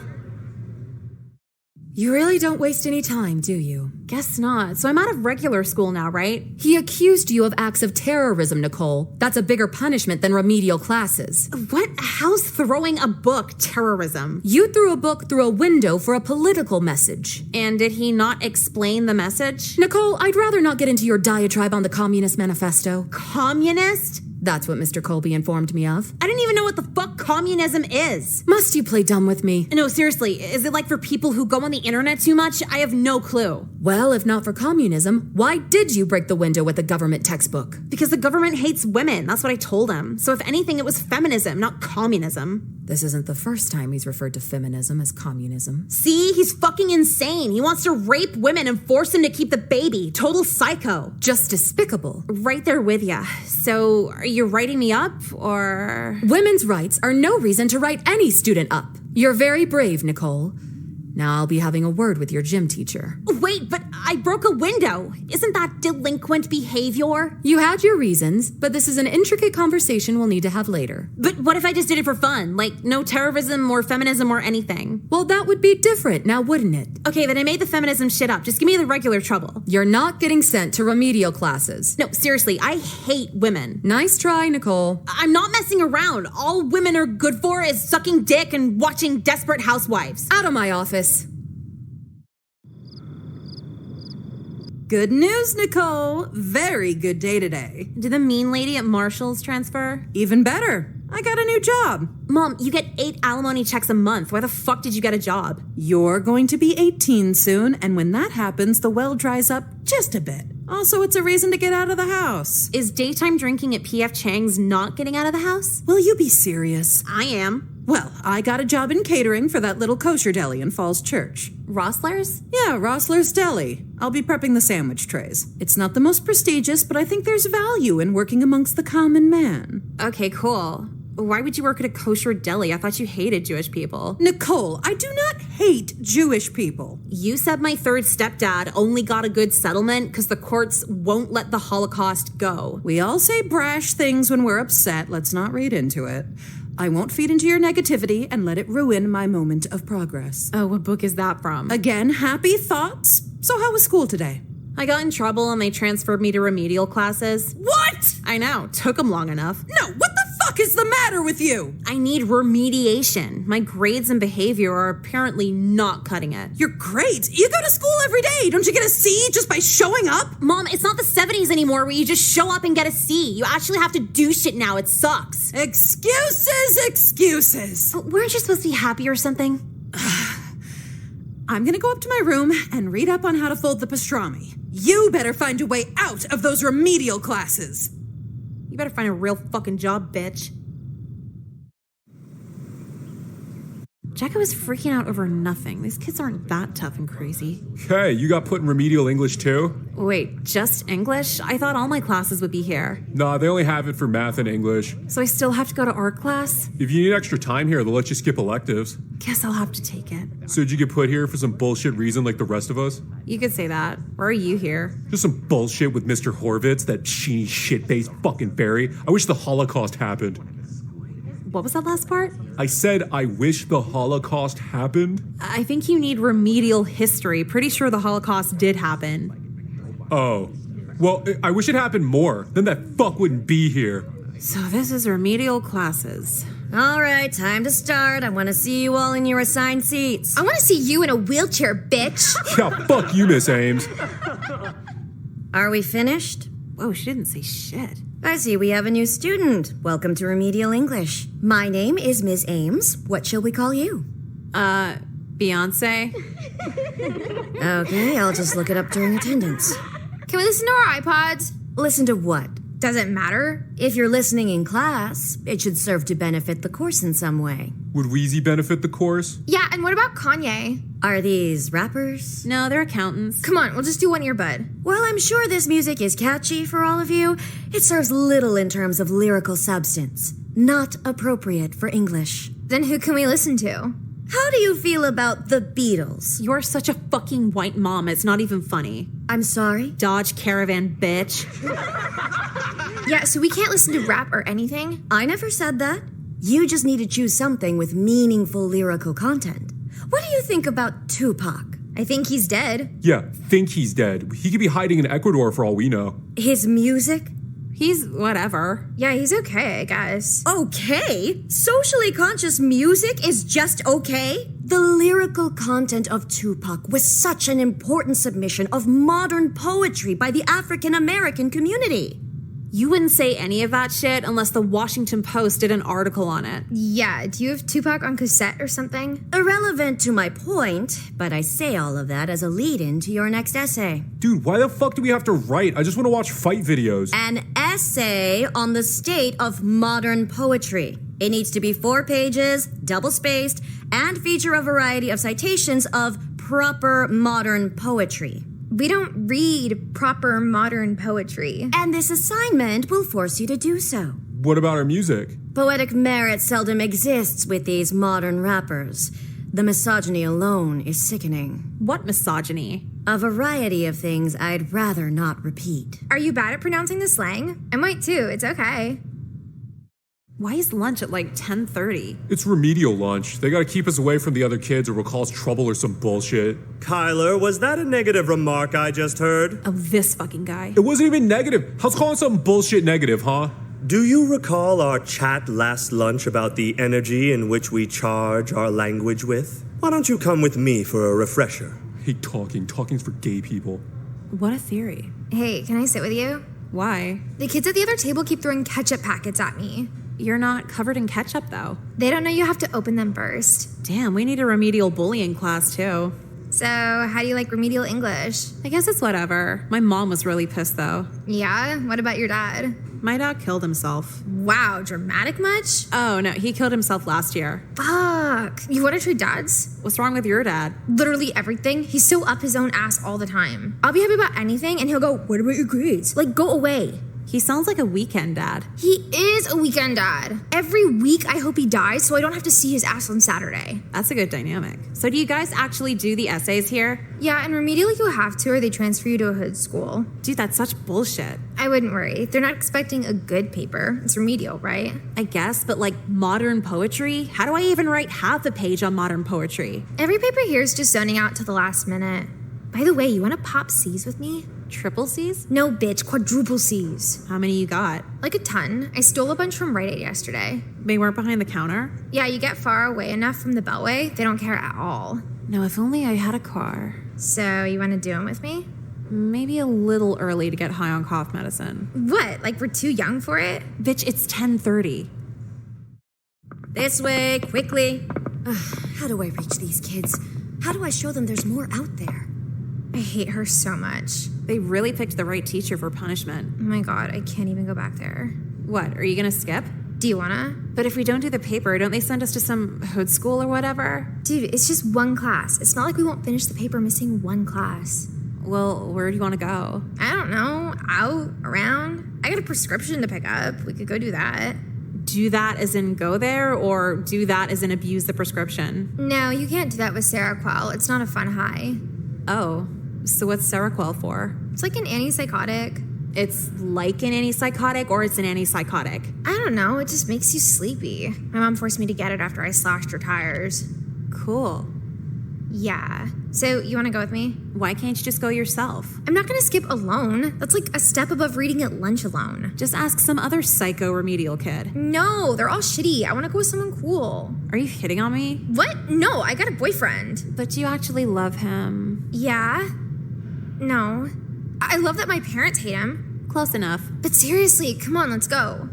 Speaker 6: You really don't waste any time, do you?
Speaker 1: Guess not. So I'm out of regular school now, right?
Speaker 6: He accused you of acts of terrorism, Nicole. That's a bigger punishment than remedial classes.
Speaker 1: What? How's throwing a book terrorism?
Speaker 6: You threw a book through a window for a political message.
Speaker 1: And did he not explain the message?
Speaker 6: Nicole, I'd rather not get into your diatribe on the Communist Manifesto.
Speaker 1: Communist?
Speaker 6: That's what Mr. Colby informed me of.
Speaker 1: I didn't even know what the fuck communism is.
Speaker 6: Must you play dumb with me?
Speaker 1: No, seriously, is it like for people who go on the internet too much? I have no clue.
Speaker 6: Well, if not for communism, why did you break the window with a government textbook?
Speaker 1: Because the government hates women. That's what I told him. So if anything, it was feminism, not communism.
Speaker 6: This isn't the first time he's referred to feminism as communism.
Speaker 1: See? He's fucking insane. He wants to rape women and force them to keep the baby. Total psycho.
Speaker 6: Just despicable.
Speaker 1: Right there with ya. So, are you writing me up, or...?
Speaker 6: Women's rights are no reason to write any student up. You're very brave, Nicole. Now I'll be having a word with your gym teacher.
Speaker 1: Wait, but I broke a window. Isn't that delinquent behavior?
Speaker 6: You had your reasons, but this is an intricate conversation we'll need to have later.
Speaker 1: But what if I just did it for fun? Like, no terrorism or feminism or anything?
Speaker 6: Well, that would be different, now wouldn't it?
Speaker 1: Okay, then I made the feminism shit up. Just give me the regular trouble.
Speaker 6: You're not getting sent to remedial classes.
Speaker 1: No, seriously, I hate women.
Speaker 6: Nice try, Nicole.
Speaker 1: I'm not messing around. All women are good for is sucking dick and watching Desperate Housewives.
Speaker 6: Out of my office.
Speaker 13: Good news, Nicole. Very good day today.
Speaker 1: Did the mean lady at Marshall's transfer?
Speaker 13: Even better. I got a new job.
Speaker 1: Mom, you get 8 alimony checks a month. Why the fuck did you get a job?
Speaker 13: You're going to be 18 soon, and when that happens, the well dries up just a bit. Also, it's a reason to get out of the house.
Speaker 1: Is daytime drinking at P.F. Chang's not getting out of the house?
Speaker 13: Will you be serious?
Speaker 1: I am.
Speaker 13: Well, I got a job in catering for that little kosher deli in Falls Church.
Speaker 1: Rossler's?
Speaker 13: Yeah, Rossler's Deli. I'll be prepping the sandwich trays. It's not the most prestigious, but I think there's value in working amongst the common man.
Speaker 1: Okay, cool. Why would you work at a kosher deli? I thought you hated Jewish people.
Speaker 13: Nicole, I do not hate Jewish people.
Speaker 1: You said my third stepdad only got a good settlement because the courts won't let the Holocaust go.
Speaker 13: We all say brash things when we're upset. Let's not read into it. I won't feed into your negativity and let it ruin my moment of progress.
Speaker 1: Oh, what book is that from?
Speaker 13: Again, happy thoughts. So how was school today?
Speaker 1: I got in trouble and they transferred me to remedial classes.
Speaker 13: What?
Speaker 1: I know. Took them long enough.
Speaker 13: No, what the fuck is the matter with you?
Speaker 1: I need remediation. My grades and behavior are apparently not cutting it.
Speaker 13: Your grades? You go to school every day. Don't you get a C just by showing up?
Speaker 1: Mom, it's not the 70s anymore where you just show up and get a C. You actually have to do shit now. It sucks.
Speaker 13: Excuses.
Speaker 1: Weren't you supposed to be happy or something?
Speaker 13: I'm gonna go up to my room and read up on how to fold the pastrami. You better find a way out of those remedial classes.
Speaker 1: You better find a real fucking job, bitch. Jecka was freaking out over nothing. These kids aren't that tough and crazy.
Speaker 10: Hey, you got put in Remedial English too?
Speaker 1: Wait, just English? I thought all my classes would be here.
Speaker 10: Nah, they only have it for math and English.
Speaker 1: So I still have to go to art class?
Speaker 10: If you need extra time here, they'll let you skip electives.
Speaker 1: Guess I'll have to take it.
Speaker 10: So did you get put here for some bullshit reason like the rest of us?
Speaker 1: You could say that. Why are you here?
Speaker 10: Just some bullshit with Mr. Horvitz, that sheeny shit-faced fucking fairy. I wish the Holocaust happened.
Speaker 1: What was that last part?
Speaker 10: I said I wish the Holocaust happened?
Speaker 1: I think you need remedial history. Pretty sure the Holocaust did happen.
Speaker 10: Oh. Well, I wish it happened more. Then that fuck wouldn't be here.
Speaker 1: So this is remedial classes.
Speaker 14: All right, time to start. I want to see you all in your assigned seats.
Speaker 2: I want to see you in a wheelchair, bitch.
Speaker 10: Yeah, fuck you, Miss Ames.
Speaker 14: Are we finished?
Speaker 1: Whoa, she didn't say shit.
Speaker 14: I see we have a new student. Welcome to Remedial English. My name is Ms. Ames. What shall we call you?
Speaker 1: Beyonce?
Speaker 14: Okay, I'll just look it up during attendance.
Speaker 2: Can we listen to our iPods?
Speaker 14: Listen to what?
Speaker 2: Does it matter?
Speaker 14: If you're listening in class, it should serve to benefit the course in some way.
Speaker 10: Would Wheezy benefit the course?
Speaker 2: Yeah, and what about Kanye?
Speaker 14: Are these rappers?
Speaker 1: No, they're accountants.
Speaker 2: Come on, we'll just do one earbud.
Speaker 14: While I'm sure this music is catchy for all of you, it serves little in terms of lyrical substance. Not appropriate for English.
Speaker 2: Then who can we listen to?
Speaker 14: How do you feel about the Beatles?
Speaker 1: You're such a fucking white mom, it's not even funny.
Speaker 14: I'm sorry?
Speaker 1: Dodge Caravan, bitch.
Speaker 2: Yeah, so we can't listen to rap or anything?
Speaker 14: I never said that. You just need to choose something with meaningful lyrical content. What do you think about Tupac?
Speaker 2: I think he's dead.
Speaker 10: Yeah, think he's dead. He could be hiding in Ecuador for all we know.
Speaker 14: His music?
Speaker 1: He's whatever.
Speaker 2: Yeah, he's okay, I guess.
Speaker 14: Okay? Socially conscious music is just okay? The lyrical content of Tupac was such an important submission of modern poetry by the African American community.
Speaker 1: You wouldn't say any of that shit unless the Washington Post did an article on it.
Speaker 2: Yeah, do you have Tupac on cassette or something?
Speaker 14: Irrelevant to my point, but I say all of that as a lead-in to your next essay.
Speaker 10: Dude, why the fuck do we have to write? I just want to watch fight videos.
Speaker 14: An essay on the state of modern poetry. It needs to be 4 pages, double-spaced, and feature a variety of citations of proper modern poetry.
Speaker 2: We don't read proper modern poetry.
Speaker 14: And this assignment will force you to do so.
Speaker 10: What about our music?
Speaker 14: Poetic merit seldom exists with these modern rappers. The misogyny alone is sickening.
Speaker 1: What misogyny?
Speaker 14: A variety of things I'd rather not repeat.
Speaker 2: Are you bad at pronouncing the slang? I might too, it's okay.
Speaker 1: Why is lunch at like 10:30?
Speaker 10: It's remedial lunch. They gotta keep us away from the other kids or we'll cause trouble or some bullshit.
Speaker 15: Kyler, was that a negative remark I just heard?
Speaker 1: Oh, this fucking guy.
Speaker 10: It wasn't even negative. How's calling something bullshit negative, huh?
Speaker 15: Do you recall our chat last lunch about the energy in which we charge our language with? Why don't you come with me for a refresher?
Speaker 10: I hate talking. Talking's for gay people.
Speaker 1: What a theory.
Speaker 2: Hey, can I sit with you?
Speaker 1: Why?
Speaker 2: The kids at the other table keep throwing ketchup packets at me.
Speaker 1: You're not covered in ketchup, though.
Speaker 2: They don't know you have to open them first.
Speaker 1: Damn, we need a remedial bullying class, too.
Speaker 2: So, how do you like remedial English?
Speaker 1: I guess it's whatever. My mom was really pissed, though.
Speaker 2: Yeah? What about your dad?
Speaker 1: My dad killed himself.
Speaker 2: Wow, dramatic much?
Speaker 1: Oh, no, he killed himself last year.
Speaker 2: Fuck. You want to trade dads?
Speaker 1: What's wrong with your dad?
Speaker 2: Literally everything. He's so up his own ass all the time. I'll be happy about anything, and he'll go, what about your grades? Like, go away.
Speaker 1: He sounds like a weekend dad.
Speaker 2: He is a weekend dad. Every week I hope he dies so I don't have to see his ass on Saturday.
Speaker 1: That's a good dynamic. So do you guys actually do the essays here?
Speaker 2: Yeah, and remedial you have to or they transfer you to a hood school.
Speaker 1: Dude, that's such bullshit.
Speaker 2: I wouldn't worry. They're not expecting a good paper. It's remedial, right?
Speaker 1: I guess, but like modern poetry? How do I even write half a page on modern poetry?
Speaker 2: Every paper here is just zoning out to the last minute. By the way, you want to pop C's with me?
Speaker 1: Triple C's?
Speaker 2: No, bitch, quadruple C's.
Speaker 1: How many you got?
Speaker 2: Like a ton. I stole a bunch from Rite Aid yesterday.
Speaker 1: They weren't behind the counter?
Speaker 2: Yeah, you get far away enough from the Beltway, they don't care at all.
Speaker 1: No, if only I had a car.
Speaker 2: So, you want to do them with me?
Speaker 1: Maybe a little early to get high on cough medicine.
Speaker 2: What? Like we're too young for it?
Speaker 1: Bitch, it's 10:30.
Speaker 14: This way, quickly. How do I reach these kids? How do I show them there's more out there?
Speaker 2: I hate her so much.
Speaker 1: They really picked the right teacher for punishment.
Speaker 2: Oh my god, I can't even go back there.
Speaker 1: What, are you gonna skip?
Speaker 16: Do you wanna?
Speaker 1: But if we don't do the paper, don't they send us to some hood school or whatever?
Speaker 16: Dude, it's just one class. It's not like we won't finish the paper missing one class.
Speaker 1: Well, where do you want to go?
Speaker 16: I don't know. Out, around. I got a prescription to pick up. We could go do that.
Speaker 1: Do that as in go there, or do that as in abuse the prescription?
Speaker 16: No, you can't do that with Seroquel. It's not a fun high.
Speaker 1: Oh, so what's Seroquel for?
Speaker 16: It's like an antipsychotic.
Speaker 1: It's like an antipsychotic, or it's an antipsychotic?
Speaker 16: I don't know. It just makes you sleepy. My mom forced me to get it after I slashed her tires.
Speaker 1: Cool.
Speaker 16: Yeah. So, you want to go with me?
Speaker 1: Why can't you just go yourself?
Speaker 16: I'm not going to skip alone. That's like a step above reading at lunch alone.
Speaker 1: Just ask some other psycho remedial kid.
Speaker 16: No, they're all shitty. I want to go with someone cool.
Speaker 1: Are you hitting on me?
Speaker 16: What? No, I got a boyfriend.
Speaker 1: But do you actually love him?
Speaker 16: Yeah. No. I love that my parents hate him.
Speaker 1: Close enough.
Speaker 16: But seriously, come on, let's go.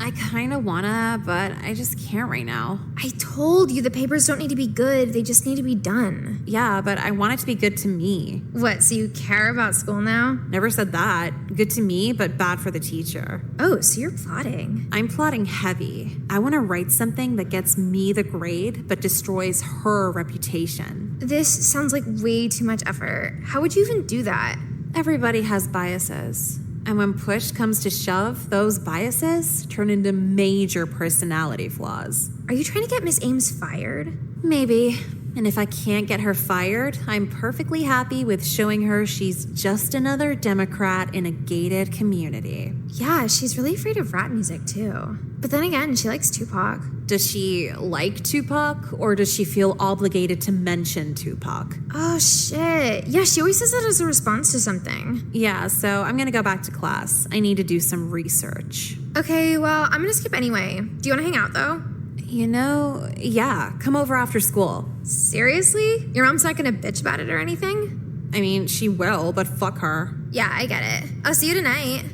Speaker 1: I kind of wanna, but I just can't right now.
Speaker 16: I told you the papers don't need to be good, they just need to be done.
Speaker 1: Yeah, but I want it to be good to me.
Speaker 16: What, so you care about school now?
Speaker 1: Never said that. Good to me, but bad for the teacher.
Speaker 16: Oh, so you're plotting.
Speaker 1: I'm plotting heavy. I want to write something that gets me the grade, but destroys her reputation.
Speaker 16: This sounds like way too much effort. How would you even do that?
Speaker 1: Everybody has biases. And when push comes to shove, those biases turn into major personality flaws.
Speaker 16: Are you trying to get Miss Ames fired?
Speaker 1: Maybe. And if I can't get her fired, I'm perfectly happy with showing her she's just another Democrat in a gated community.
Speaker 16: Yeah, she's really afraid of rap music too. But then again, she likes Tupac.
Speaker 1: Does she like Tupac, or does she feel obligated to mention Tupac?
Speaker 16: Oh shit. Yeah, she always says that as a response to something.
Speaker 1: Yeah, so I'm gonna go back to class. I need to do some research.
Speaker 16: Okay, well, I'm gonna skip anyway. Do you wanna hang out though?
Speaker 1: You know, yeah, come over after school.
Speaker 16: Seriously? Your mom's not gonna bitch about it or anything?
Speaker 1: I mean, she will, but fuck her.
Speaker 16: Yeah, I get it. I'll see you tonight.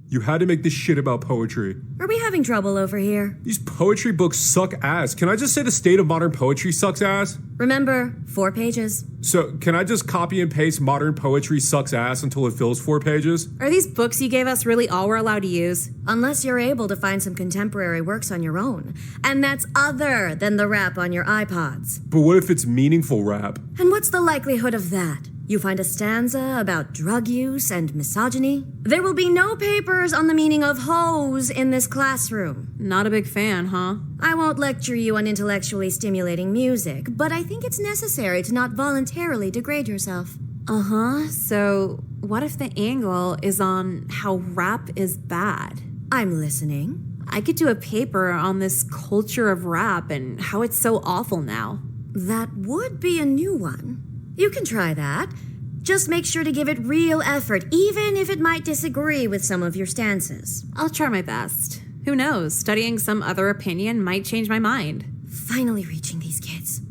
Speaker 10: You had to make this shit about poetry.
Speaker 14: Are we having trouble over here?
Speaker 10: These poetry books suck ass. Can I just say the state of modern poetry sucks ass?
Speaker 14: Remember, 4 pages.
Speaker 10: So, can I just copy and paste modern poetry sucks ass until it fills 4 pages?
Speaker 1: Are these books you gave us really all we're allowed to use?
Speaker 14: Unless you're able to find some contemporary works on your own. And that's other than the rap on your iPods.
Speaker 10: But what if it's meaningful rap?
Speaker 14: And what's the likelihood of that? You find a stanza about drug use and misogyny? There will be no papers on the meaning of hoes in this classroom.
Speaker 1: Not a big fan, huh?
Speaker 14: I won't lecture you on intellectually stimulating music, but I think it's necessary to not voluntarily degrade yourself.
Speaker 1: Uh-huh. So, what if the angle is on how rap is bad?
Speaker 14: I'm listening.
Speaker 1: I could do a paper on this culture of rap and how it's so awful now.
Speaker 14: That would be a new one. You can try that. Just make sure to give it real effort, even if it might disagree with some of your stances.
Speaker 1: I'll try my best. Who knows? Studying some other opinion might change my mind.
Speaker 14: Finally reaching these kids.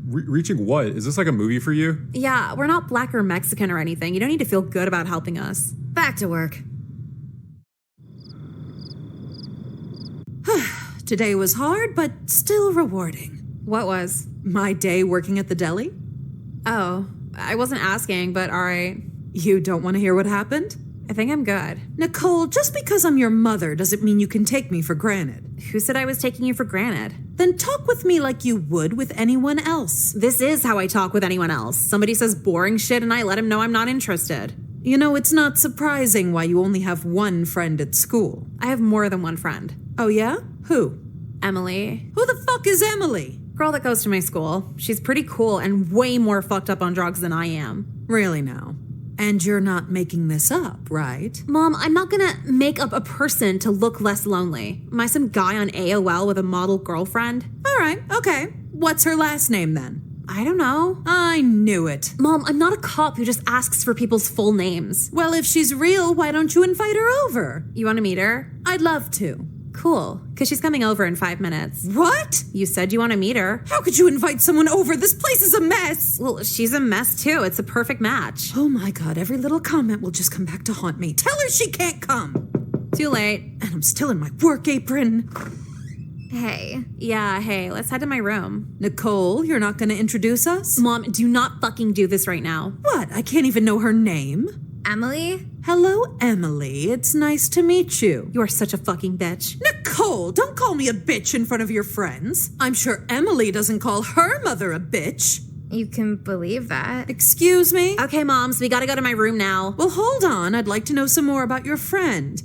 Speaker 10: Reaching what? Is this like a movie for you?
Speaker 1: Yeah, we're not black or Mexican or anything. You don't need to feel good about helping us.
Speaker 14: Back to work.
Speaker 13: Today was hard, but still rewarding.
Speaker 1: What was?
Speaker 13: My day working at the deli.
Speaker 1: Oh, I wasn't asking, but all right.
Speaker 13: You don't want to hear what happened?
Speaker 1: I think I'm good.
Speaker 13: Nicole, just because I'm your mother doesn't mean you can take me for granted.
Speaker 1: Who said I was taking you for granted?
Speaker 13: Then talk with me like you would with anyone else.
Speaker 1: This is how I talk with anyone else. Somebody says boring shit and I let him know I'm not interested.
Speaker 13: You know, it's not surprising why you only have one friend at school.
Speaker 1: I have more than one friend.
Speaker 13: Oh yeah? Who?
Speaker 1: Emily.
Speaker 13: Who the fuck is Emily?
Speaker 1: Girl that goes to my school. She's pretty cool and way more fucked up on drugs than I am.
Speaker 13: Really now? And you're not making this up, right?
Speaker 1: Mom, I'm not gonna make up a person to look less lonely. Am I some guy on AOL with a model girlfriend?
Speaker 13: All right, okay. What's her last name then?
Speaker 1: I don't know.
Speaker 13: I knew it.
Speaker 1: Mom, I'm not a cop who just asks for people's full names.
Speaker 13: Well, if she's real, why don't you invite her over?
Speaker 1: You want to meet her?
Speaker 13: I'd love to.
Speaker 1: Cool, because she's coming over in 5 minutes.
Speaker 13: What?
Speaker 1: You said you want to meet her.
Speaker 13: How could you invite someone over? This place is a mess.
Speaker 1: Well, she's a mess too. It's a perfect match.
Speaker 13: Oh my God, every little comment will just come back to haunt me. Tell her she can't come.
Speaker 1: Too late.
Speaker 13: And I'm still in my work apron.
Speaker 16: Hey.
Speaker 1: Yeah, hey, let's head to my room.
Speaker 13: Nicole, you're not going to introduce us?
Speaker 1: Mom, do not fucking do this right now.
Speaker 13: What? I can't even know her name?
Speaker 16: Emily?
Speaker 13: Hello, Emily. It's nice to meet you.
Speaker 2: You are such a fucking bitch.
Speaker 13: Nicole, don't call me a bitch in front of your friends. I'm sure Emily doesn't call her mother a bitch.
Speaker 16: You can believe that.
Speaker 13: Excuse me?
Speaker 2: Okay, moms, we gotta go to my room now.
Speaker 13: Well, hold on. I'd like to know some more about your friend.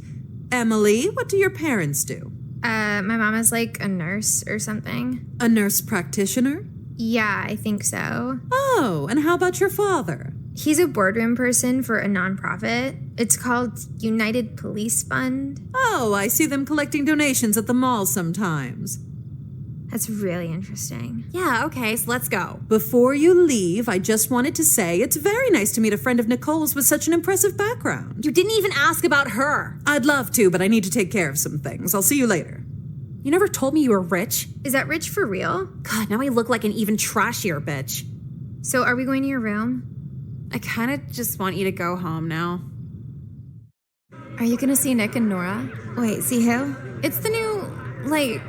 Speaker 13: Emily, what do your parents do?
Speaker 16: My mom is like a nurse or something.
Speaker 13: A nurse practitioner?
Speaker 16: Yeah, I think so.
Speaker 13: Oh, and how about your father?
Speaker 16: He's a boardroom person for a nonprofit. It's called United Police Fund.
Speaker 13: Oh, I see them collecting donations at the mall sometimes.
Speaker 16: That's really interesting.
Speaker 2: Yeah, okay, so let's go.
Speaker 13: Before you leave, I just wanted to say it's very nice to meet a friend of Nicole's with such an impressive background.
Speaker 2: You didn't even ask about her.
Speaker 13: I'd love to, but I need to take care of some things. I'll see you later.
Speaker 2: You never told me you were rich.
Speaker 16: Is that rich for real?
Speaker 2: God, now I look like an even trashier bitch.
Speaker 16: So are we going to your room?
Speaker 1: I kind of just want you to go home now.
Speaker 17: Are you gonna see Nick and Nora?
Speaker 1: Wait, see who?
Speaker 17: It's the new,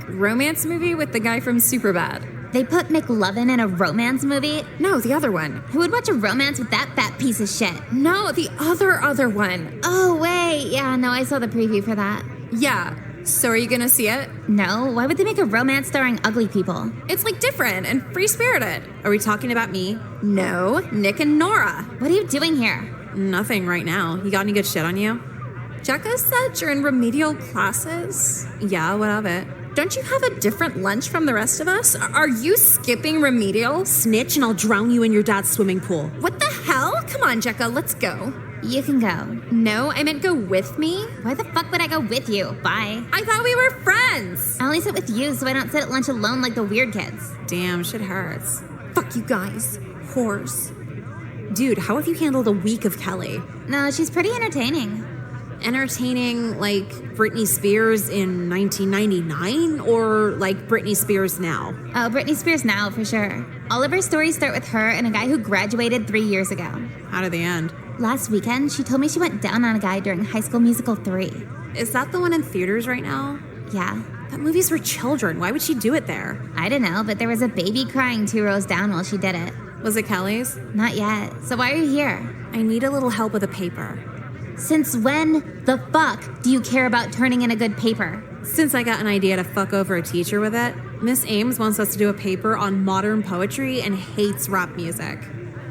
Speaker 17: romance movie with the guy from Superbad.
Speaker 3: They put McLovin in a romance movie?
Speaker 1: No, the other one.
Speaker 3: Who would watch a romance with that fat piece of shit?
Speaker 17: No, the other one.
Speaker 3: Oh, wait. Yeah, no, I saw the preview for that.
Speaker 17: Yeah. So are you gonna see it?
Speaker 3: No, why would they make a romance starring ugly people?
Speaker 17: It's different and free-spirited.
Speaker 2: Are we talking about me?
Speaker 17: No, Nick and Nora.
Speaker 3: What are you doing here?
Speaker 2: Nothing right now. You got any good shit on you?
Speaker 17: Jecka said you're in remedial classes.
Speaker 2: Yeah, what of it?
Speaker 17: Don't you have a different lunch from the rest of us? Are you skipping remedial?
Speaker 2: Snitch and I'll drown you in your dad's swimming pool.
Speaker 17: What the hell? Come on, Jecka, let's go.
Speaker 3: You can go.
Speaker 17: No, I meant go with me.
Speaker 3: Why the fuck would I go with you? Bye.
Speaker 17: I thought we were friends.
Speaker 3: I only sit with you so I don't sit at lunch alone like the weird kids.
Speaker 2: Damn, shit hurts.
Speaker 17: Fuck you guys. Whores.
Speaker 2: Dude, how have you handled a week of Kelly?
Speaker 3: No, she's pretty entertaining.
Speaker 2: Entertaining like Britney Spears in 1999 or like Britney Spears now?
Speaker 3: Oh, Britney Spears now, for sure. All of her stories start with her and a guy who graduated 3 years ago.
Speaker 2: How did they end?
Speaker 3: Last weekend, she told me she went down on a guy during High School Musical 3.
Speaker 2: Is that the one in theaters right now?
Speaker 3: Yeah.
Speaker 2: That movie's for children. Why would she do it there?
Speaker 3: I don't know, but there was a baby crying 2 rows down while she did it.
Speaker 2: Was it Kelly's?
Speaker 3: Not yet. So why are you here?
Speaker 2: I need a little help with a paper.
Speaker 3: Since when the fuck do you care about turning in a good paper?
Speaker 2: Since I got an idea to fuck over a teacher with it, Miss Ames wants us to do a paper on modern poetry and hates rap music.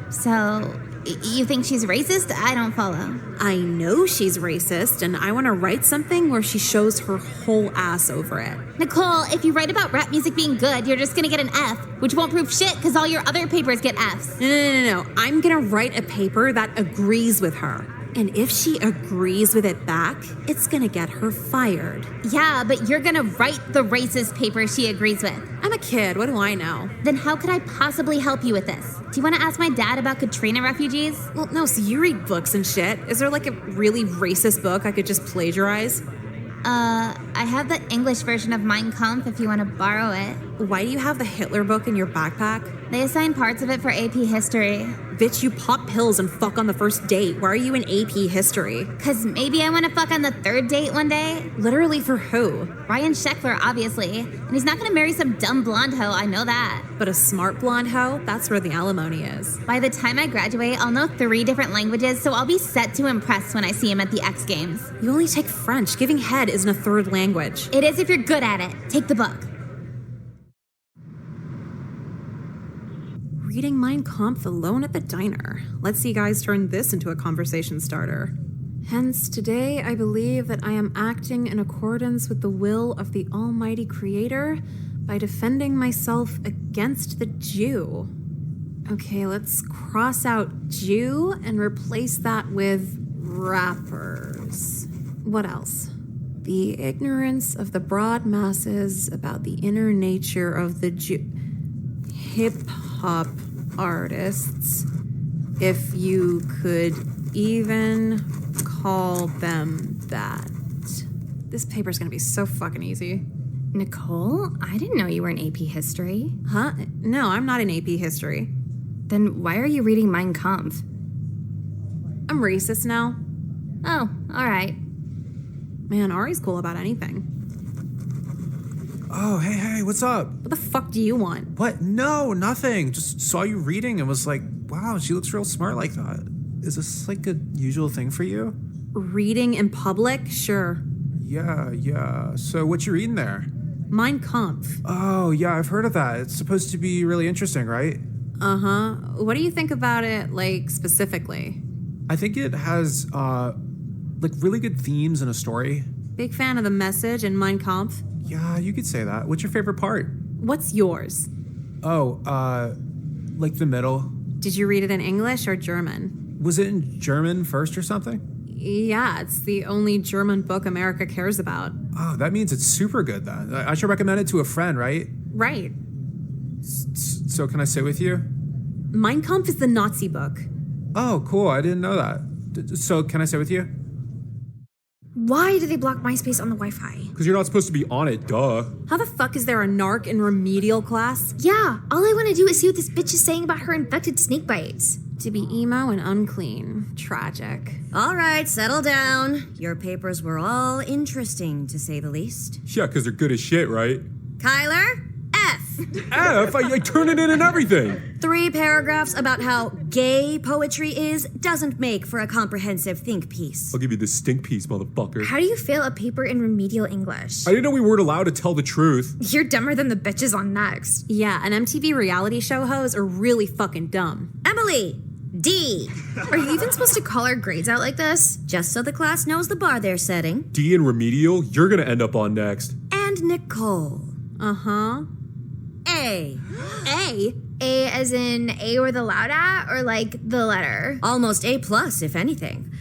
Speaker 3: So, you think she's racist? I don't follow.
Speaker 2: I know she's racist, and I want to write something where she shows her whole ass over it.
Speaker 3: Nicole, if you write about rap music being good, you're just gonna get an F, which won't prove shit because all your other papers get Fs.
Speaker 2: No. I'm gonna write a paper that agrees with her. And if she agrees with it back, it's gonna get her fired.
Speaker 3: Yeah, but you're gonna write the racist paper she agrees with.
Speaker 2: I'm a kid, what do I know?
Speaker 3: Then how could I possibly help you with this? Do you want to ask my dad about Katrina refugees?
Speaker 2: Well, no, so you read books and shit. Is there like a really racist book I could just plagiarize?
Speaker 3: I have the English version of Mein Kampf if you want to borrow it.
Speaker 2: Why do you have the Hitler book in your backpack?
Speaker 3: They assign parts of it for AP history.
Speaker 2: Bitch, you pop pills and fuck on the first date. Why are you in AP history?
Speaker 3: 'Cause maybe I want to fuck on the 3rd date one day.
Speaker 2: Literally for who?
Speaker 3: Ryan Sheckler, obviously. And he's not gonna marry some dumb blonde hoe, I know that.
Speaker 2: But a smart blonde hoe? That's where the alimony is.
Speaker 3: By the time I graduate, I'll know 3 different languages, so I'll be set to impress when I see him at the X Games.
Speaker 2: You only take French. Giving head isn't a 3rd language.
Speaker 3: It is if you're good at it. Take the book.
Speaker 2: Reading Mein Kampf alone at the diner. Let's see guys turn this into a conversation starter. Hence, today I believe that I am acting in accordance with the will of the Almighty Creator by defending myself against the Jew. Okay, let's cross out Jew and replace that with rappers. What else? The ignorance of the broad masses about the inner nature of the Jew. Hip-hop artists, if you could even call them that. This paper's gonna be so fucking easy.
Speaker 1: Nicole, I didn't know you were in AP history.
Speaker 2: Huh? No, I'm not in AP history.
Speaker 1: Then why are you reading Mein Kampf?
Speaker 2: I'm racist now.
Speaker 1: Oh, all right.
Speaker 2: Man, Ari's cool about anything.
Speaker 4: Oh, hey, what's up?
Speaker 2: What the fuck do you want?
Speaker 4: What? No, nothing. Just saw you reading and was like, wow, she looks real smart like that. is this like a usual thing for you?
Speaker 2: Reading in public? Sure.
Speaker 4: Yeah. So what you reading there?
Speaker 2: Mein Kampf.
Speaker 4: Oh, yeah, I've heard of that. It's supposed to be really interesting, right?
Speaker 2: Uh-huh. What do you think about it, like, specifically?
Speaker 4: I think it has, like, really good themes and a story.
Speaker 2: Big fan of the message in Mein Kampf?
Speaker 4: Yeah, you could say that. What's your favorite part?
Speaker 2: What's yours?
Speaker 4: Oh, like the middle.
Speaker 2: Did you read it in English or German?
Speaker 4: Was it in German first or something?
Speaker 2: Yeah, it's the only German book America cares about.
Speaker 4: Oh, that means it's super good then. I should recommend it to a friend, right?
Speaker 2: Right.
Speaker 4: So can I sit with you?
Speaker 2: Mein Kampf is the Nazi book.
Speaker 4: Oh, cool. I didn't know that. So can I sit with you?
Speaker 16: Why do they block MySpace on the Wi-Fi?
Speaker 10: Because you're not supposed to be on it, duh.
Speaker 2: How the fuck is there a narc in remedial class?
Speaker 16: Yeah, all I want to do is see what this bitch is saying about her infected snake bites.
Speaker 2: To be emo and unclean. Tragic.
Speaker 14: All right, settle down. Your papers were all interesting, to say the least.
Speaker 10: Yeah, because they're good as shit, right?
Speaker 14: Kyler, F.
Speaker 10: F? I turn it in and everything.
Speaker 14: 3 paragraphs about how gay poetry is doesn't make for a comprehensive think piece.
Speaker 10: I'll give you the stink piece, motherfucker.
Speaker 16: How do you fail a paper in remedial English?
Speaker 10: I didn't know we weren't allowed to tell the truth.
Speaker 16: You're dumber than the bitches on Next.
Speaker 2: Yeah, an MTV reality show hoes are really fucking dumb.
Speaker 14: Emily, D.
Speaker 16: Are you even supposed to call our grades out like this?
Speaker 14: Just so the class knows the bar they're setting.
Speaker 10: D and remedial, you're gonna end up on Next.
Speaker 14: And Nicole.
Speaker 2: Uh-huh.
Speaker 14: A.
Speaker 2: A?
Speaker 16: A as in A or the loud at, or like the letter?
Speaker 14: Almost A+, if anything.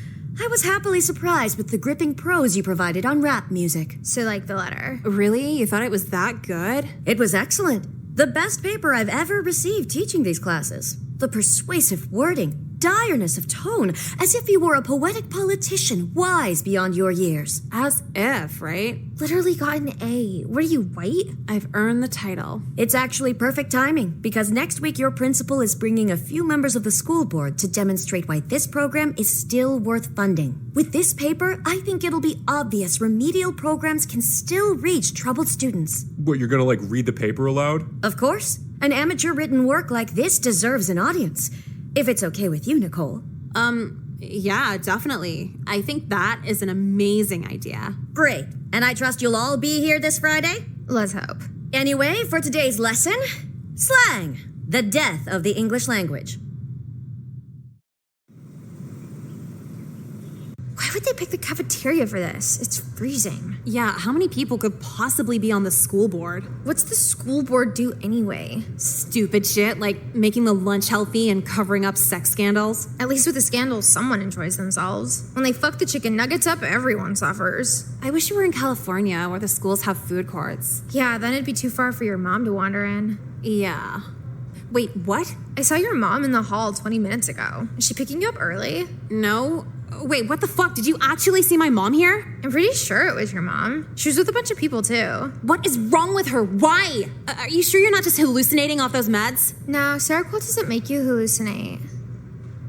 Speaker 14: I was happily surprised with the gripping prose you provided on rap music.
Speaker 16: So like the letter.
Speaker 2: Really? You thought it was that good?
Speaker 14: It was excellent. The best paper I've ever received teaching these classes. The persuasive wording, direness of tone, as if you were a poetic politician wise beyond your years.
Speaker 2: As if, right?
Speaker 16: Literally got an A. What are you, white?
Speaker 2: I've earned the title.
Speaker 14: It's actually perfect timing, because next week your principal is bringing a few members of the school board to demonstrate why this program is still worth funding. With this paper, I think it'll be obvious remedial programs can still reach troubled students.
Speaker 10: What, you're gonna, like, read the paper aloud?
Speaker 14: Of course. An amateur written work like this deserves an audience. If it's okay with you, Nicole.
Speaker 2: Yeah, definitely. I think that is an amazing idea.
Speaker 14: Great. And I trust you'll all be here this Friday?
Speaker 16: Let's hope.
Speaker 14: Anyway, for today's lesson, slang, the death of the English language.
Speaker 16: Why would they pick the cafeteria for this? It's freezing.
Speaker 2: Yeah, how many people could possibly be on the school board?
Speaker 16: What's the school board do anyway?
Speaker 2: Stupid shit, like making the lunch healthy and covering up sex scandals.
Speaker 16: At least with the scandals, someone enjoys themselves. When they fuck the chicken nuggets up, everyone suffers.
Speaker 2: I wish you were in California, where the schools have food courts.
Speaker 16: Yeah, then it'd be too far for your mom to wander in.
Speaker 2: Yeah. Wait, what?
Speaker 16: I saw your mom in the hall 20 minutes ago. Is she picking you up early?
Speaker 2: No. Wait, what the fuck? Did you actually see my mom here?
Speaker 16: I'm pretty sure it was your mom. She was with a bunch of people, too.
Speaker 2: What is wrong with her? Why? Are you sure you're not just hallucinating off those meds?
Speaker 16: No, Seroquel doesn't make you hallucinate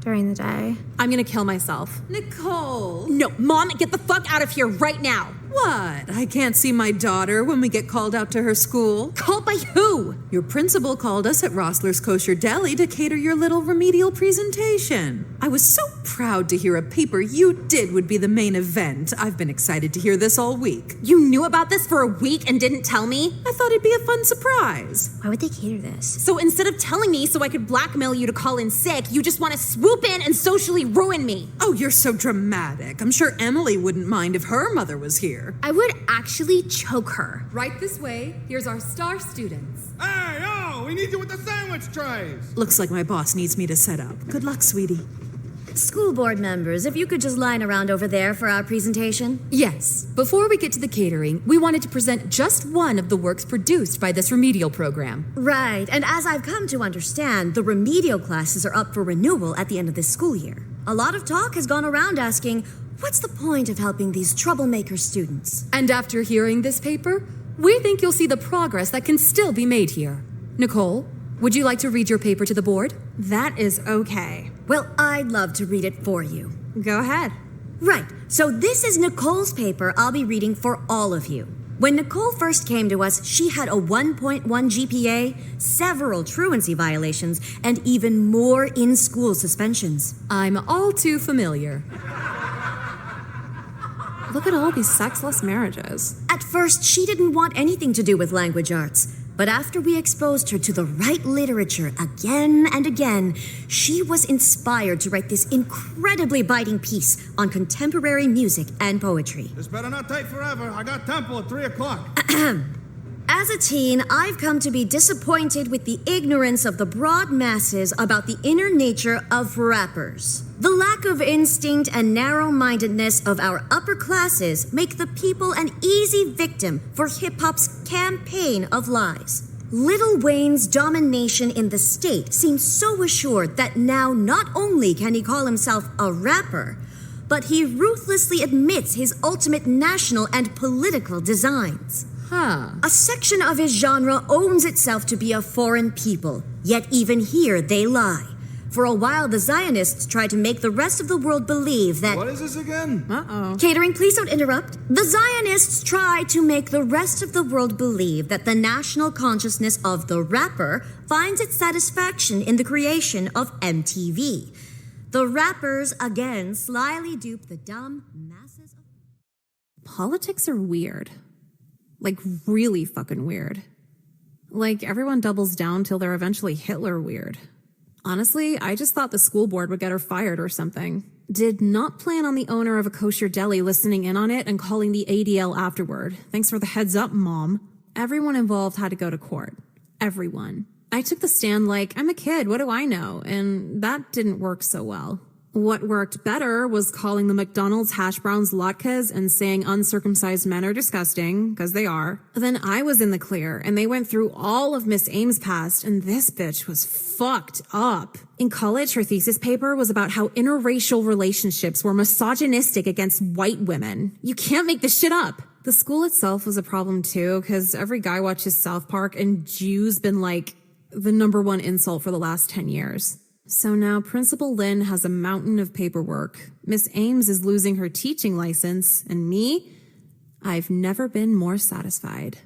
Speaker 16: during the day.
Speaker 2: I'm gonna kill myself.
Speaker 6: Nicole!
Speaker 2: No, Mom, get the fuck out of here right now!
Speaker 6: What? I can't see my daughter when we get called out to her school.
Speaker 2: Called by who?
Speaker 6: Your principal called us at Rossler's Kosher Deli to cater your little remedial presentation. I was so proud to hear a paper you did would be the main event. I've been excited to hear this all week.
Speaker 2: You knew about this for a week and didn't tell me?
Speaker 6: I thought it'd be a fun surprise.
Speaker 16: Why would they cater this?
Speaker 2: So instead of telling me so I could blackmail you to call in sick, you just want to swoop in and socially ruin me.
Speaker 6: Oh, you're so dramatic. I'm sure Emily wouldn't mind if her mother was here.
Speaker 16: I would actually choke her.
Speaker 18: Right this way. Here's our star students.
Speaker 12: Hey, yo, we need you with the sandwich trays.
Speaker 6: Looks like my boss needs me to set up. Good luck, sweetie.
Speaker 14: School board members, if you could just line around over there for our presentation.
Speaker 18: Yes. Before we get to the catering, we wanted to present just one of the works produced by this remedial program.
Speaker 14: Right, and as I've come to understand, the remedial classes are up for renewal at the end of this school year. A lot of talk has gone around asking, what's the point of helping these troublemaker students?
Speaker 18: And after hearing this paper, we think you'll see the progress that can still be made here. Nicole, would you like to read your paper to the board?
Speaker 2: That is okay.
Speaker 14: Well, I'd love to read it for you.
Speaker 2: Go ahead.
Speaker 14: Right, so this is Nicole's paper I'll be reading for all of you. When Nicole first came to us, she had a 1.1 GPA, several truancy violations, and even more in-school suspensions.
Speaker 18: I'm all too familiar.
Speaker 1: Look at all these sexless marriages.
Speaker 14: At first, she didn't want anything to do with language arts. But after we exposed her to the right literature again and again, she was inspired to write this incredibly biting piece on contemporary music and poetry.
Speaker 12: This better not take forever. I got temple at 3 o'clock.
Speaker 14: As a teen, I've come to be disappointed with the ignorance of the broad masses about the inner nature of rappers. The lack of instinct and narrow-mindedness of our upper classes make the people an easy victim for hip-hop's campaign of lies. Lil Wayne's domination in the state seems so assured that now not only can he call himself a rapper, but he ruthlessly admits his ultimate national and political designs. A section of his genre owns itself to be a foreign people, yet even here they lie. For a while, the Zionists tried to make the rest of the world believe that...
Speaker 12: What is this again?
Speaker 14: Catering, please don't interrupt. The Zionists tried to make the rest of the world believe that the national consciousness of the rapper finds its satisfaction in the creation of MTV. The rappers, again, slyly dupe the dumb masses of...
Speaker 1: Politics are weird. Like, really fucking weird. Like, everyone doubles down till they're eventually Hitler weird. Honestly, I just thought the school board would get her fired or something. Did not plan on the owner of a kosher deli listening in on it and calling the ADL afterward. Thanks for the heads up, Mom. Everyone involved had to go to court. Everyone. I took the stand like, I'm a kid, what do I know? And that didn't work so well. What worked better was calling the McDonald's hash browns latkes and saying uncircumcised men are disgusting, because they are. Then I was in the clear, and they went through all of Miss Ames' past, and this bitch was fucked up. In college, her thesis paper was about how interracial relationships were misogynistic against white women. You can't make this shit up. The school itself was a problem too, because every guy watches South Park, and Jew's been like the #1 insult for the last 10 years. So now Principal Lynn has a mountain of paperwork. Miss Ames is losing her teaching license, and me, I've never been more satisfied.